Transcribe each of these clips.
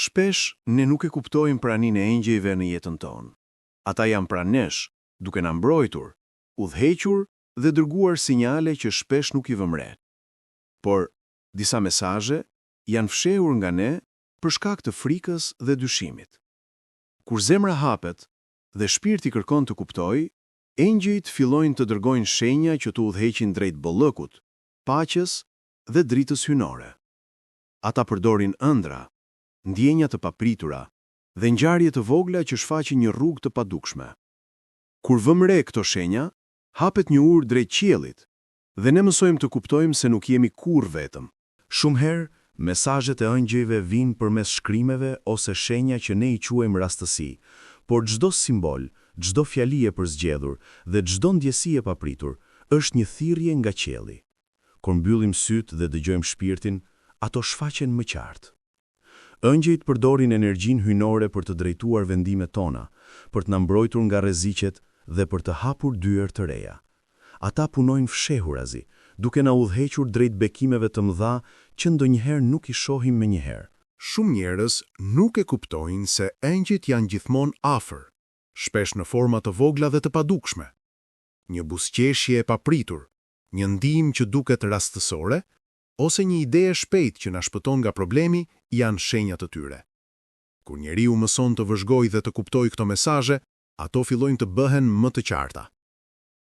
Shpesh, ne nuk e kuptojmë praninë e engjëjve në jetën tonë. Ata janë pranë nesh, duke na mbrojtur, udhëhequr dhe dërguar sinjale që shpesh nuk i vëmë re. Por, disa mesazhe janë fshehur nga ne për shkak të frikës dhe dyshimit. Kur zemra hapet dhe shpirti kërkon të kuptojë, engjëjt fillojnë të dërgojnë shenja që të udhëheqin drejt bollëkut, paqes dhe dritës hyjnore. Ata përdorin ëndra, ndjenja të papritura dhe ngjarje të vogla që shfaqin një rrugë të padukshme. Kur vëmë re këto shenja, hapet një urë drejt qiellit dhe ne mësojmë të kuptojmë se nuk jemi kurrë vetëm. Shumë herë, mesazhet e engjëjve vijnë përmes shkrimeve ose shenja që ne i quajmë rastësi, por çdo simbol, çdo fjali e përzgjedhur dhe çdo ndjesi e papritur është një thirrje nga qielli. Kur mbyllim syt dhe dëgjojmë shpirtin, ato shfaqen më qartë. Engjëjt përdorin energjinë hyjnore për të drejtuar vendimet tona, për të na mbrojtur nga rreziqet dhe për të hapur dyer të reja. Ata punojnë fshehurazi, duke na udhëhequr drejt bekimeve të mëdha që ndonjëherë nuk i shohim menjëherë. Shumë njerëz nuk e kuptojnë se engjëjt janë gjithmonë afër, shpesh në forma të vogla dhe të padukshme. Një buzëqeshje e papritur, një ndihmë që duket rastësore, ose një ide e shpejtë që na shpëton nga problemi janë shenjat të tyre. Kur njeriu mëson të vëzhgojë dhe të kuptojë këto mesazhe, ato fillojnë të bëhen më të qarta.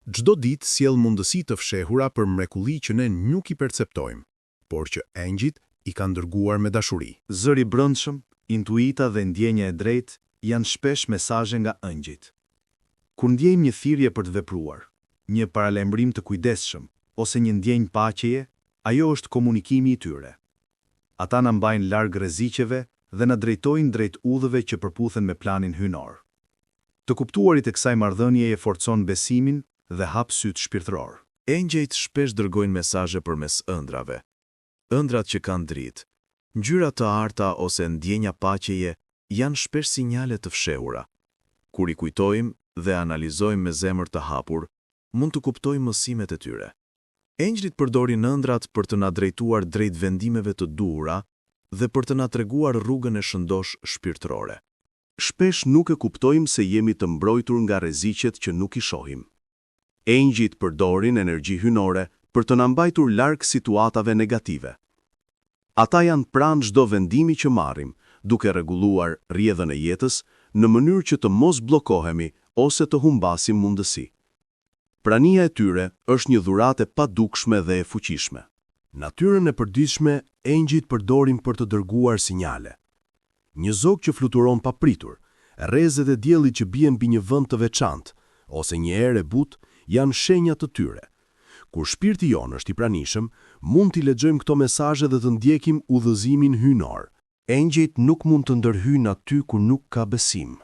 Çdo ditë sjell mundësi të fshehura për mrekulli që ne nuk i perceptojmë, por që engjëjt i kanë dërguar me dashuri. Zëri i brendshëm, intuita dhe ndjenja e drejtë janë shpesh mesazhe nga engjëjt. Kur ndjejmë një thirrje për të vepruar, një paralajmërim të kujdesshëm ose një ndjenjë paqeje, ajo është komunikimi i tyre. Ata na mbajnë larg rreziqeve dhe na drejtojnë drejt udhëve që përputhen me planin hyjnor. Të kuptuarit e kësaj marrëdhënieje forcon besimin dhe hap syt shpirtëror. Engjëjt shpesh dërgojnë mesazhe përmes ëndrave. Ëndrat që kanë dritë, ngjyra të arta ose ndjenja paqeje janë shpesh sinjale të fshehura. Kur i kujtojmë dhe analizojmë me zemër të hapur, mund të kuptojmë mësimet e tyre. Engjëjt përdorin ëndrat për të na drejtuar drejt vendimeve të duhura dhe për të na treguar rrugën e shëndosh shpirtërore. Shpesh nuk e kuptojmë se jemi të mbrojtur nga rreziqet që nuk i shohim. Engjëjt përdorin energji hyjnore për të na mbajtur larg situatave negative. Ata janë pranë çdo vendimi që marrim, duke rregulluar rrjedhën e jetës në mënyrë që të mos bllokohemi ose të humbasim mundësi. Prania e tyre është një dhuratë e padukshme dhe e fuqishme. Natyrën e përditshme engjëjt përdorin për të dërguar sinjale. Një zog që fluturon papritur, rrezet e diellit që bien mbi një vend të veçantë, ose një erë e butë janë shenja të tyre. Kur shpirti jon është i pranishëm, mund t'i lexojmë këto mesazhe dhe të ndjekim udhëzimin hyjnor. Engjëjt nuk mund të ndërhyjnë aty ku nuk ka besim.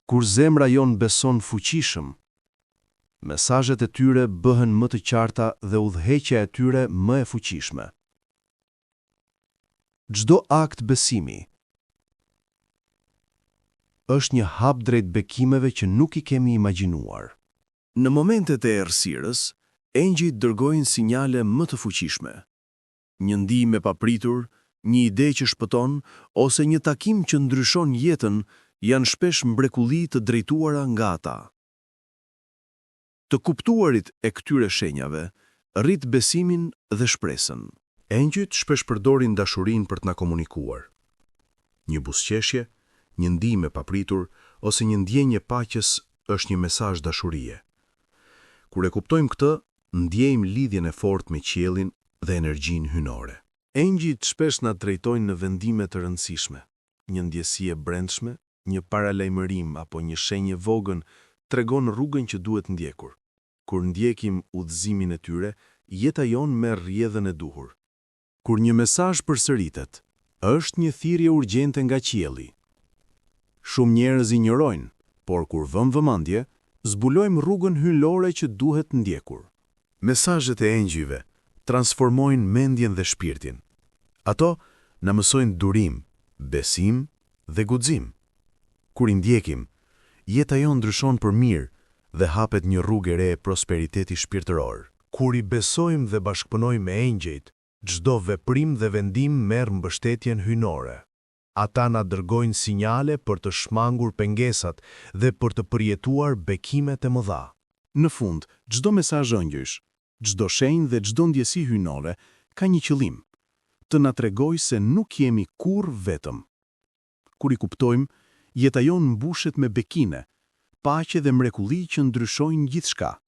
Kur zemra jon beson fuqishëm, mesazhet e tyre bëhen më të qarta dhe udhëheqja e tyre më e fuqishme. Çdo akt besimi është një hap drejt bekimeve që nuk i kemi imagjinuar. Në momentet e errësirës, engjëjt dërgojnë sinjale më të fuqishme. Një ndihmë e papritur, një ide që shpëton ose një takim që ndryshon jetën janë shpesh mrekulli të drejtuara nga ata. Të kuptuarit e këtyre shenjave rrit besimin dhe shpresën. Engjëjt shpesh përdorin dashurinë për të na komunikuar. Një buzëqeshje, një ndihmë e papritur ose një ndjenjë paqes është një mesazh dashurie. Kur e kuptojmë këtë, ndjejmë lidhjen e fortë me qiellin dhe energjinë hyjnore. Engjëjt shpesh na drejtojnë në vendime të rëndësishme. Një ndjesi e brendshme, një paralajmërim apo një shenjë e vogël tregon rrugën që duhet ndjekur. Kur ndjekim udhëzimin e tyre, jeta jon merr rrjedhën e duhur. Kur një mesazh përsëritet, është një thirrje urgjente nga qielli. Shumë njerëz injorojnë, por kur vëmë vëmendje, zbulojmë rrugën hyjnore që duhet ndjekur. Mesazhet e engjëjve transformojnë mendjen dhe shpirtin. Ato na mësojnë durim, besim dhe guxim. Kur i ndjekim, jeta jon ndryshon për mirë dhe hapet një rrugë e re e prosperiteti shpirtëror. Kur i besojmë dhe bashkëpunojmë me engjëjt, çdo veprim dhe vendim merr mbështetjen hyjnore. Ata na dërgojnë sinjale për të shmangur pengesat dhe për të përjetuar bekimet e mëdha. Në fund, çdo mesazh ëngjësh, çdo shenjë dhe çdo ndjesi hyjnore ka një qëllim: të na tregojë se nuk jemi kurrë vetëm. Kur i kuptojmë, jeta jonë mbushet me bekime, paqe dhe mrekulli që ndryshojnë gjithçka.